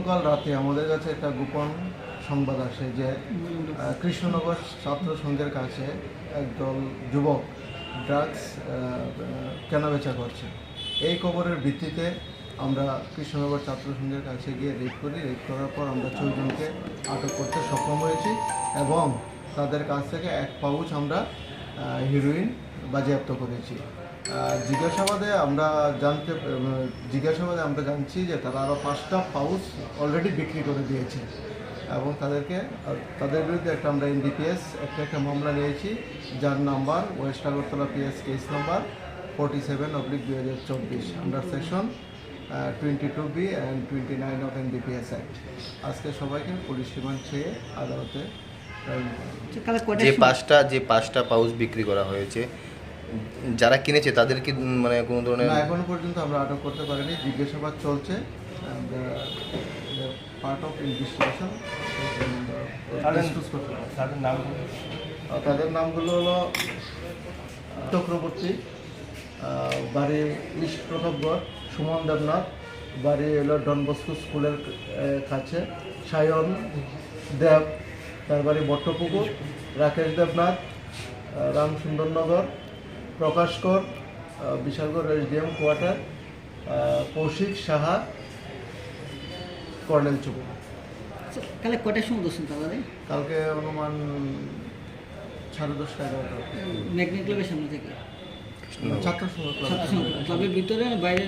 গতকাল রাতে আমাদের কাছে একটা গোপন সংবাদ আসে যে কৃষ্ণনগর ছাত্র সংঘের কাছে একদল যুবক ড্রাগস কেনাবেচা করছে। এই খবরের ভিত্তিতে আমরা কৃষ্ণনগর ছাত্র সংঘের কাছে গিয়ে রেড করি। রেড করার পর আমরা 6 জনকে আটক করতে সক্ষম হয়েছি এবং তাদের কাছ থেকে 1 পাউচ আমরা হিরোইন বাজেয়াপ্ত করেছি। জিজ্ঞাসাবাদে আমরা জানছি যে তারা আরও 5টা পাউচ অলরেডি বিক্রি করে দিয়েছে এবং তাদের বিরুদ্ধে আমরা এনডিপিএস একটা মামলা নিয়েছি, যার number West Agartala PS case number 47/2024 under section 22B and 29 of NDPS act. আজকে সবাইকে পুলিশ রিমান্ড চেয়ে আদালতে যে পাঁচটা পাউচ বিক্রি করা হয়েছে, যারা কিনেছে তাদের কি মানে কোনো ধরনের এখনো পর্যন্ত আমরা আটক করতে পারিনি। জিজ্ঞাসাবাদ চলছে, পার্ট অফ ইনভেস্টিগেশন। তাদের নামগুলো হলো চক্রবর্তী, বাড়ি ইস্ট প্রতাপগড়; সুমন দেবনাথ, বাড়ি হলো ডনবস্কো স্কুলের কাছে; সায়ন দেব, তার বাড়ি বট্টপুকুর; Rakesh Debnath, Ramsundarnagar; Prakash Kar, Bishalgarh SDM quarter; Koushik Saha, colonel চুপ। কালকে কটার সময় দর্শন তাহলে? কালকে অনুমান 10:30-11টা। ম্যাগনেট ক্লাবের সামনে থেকে ছাত্র সংঘ ক্লাবের ভিতরে বাইরে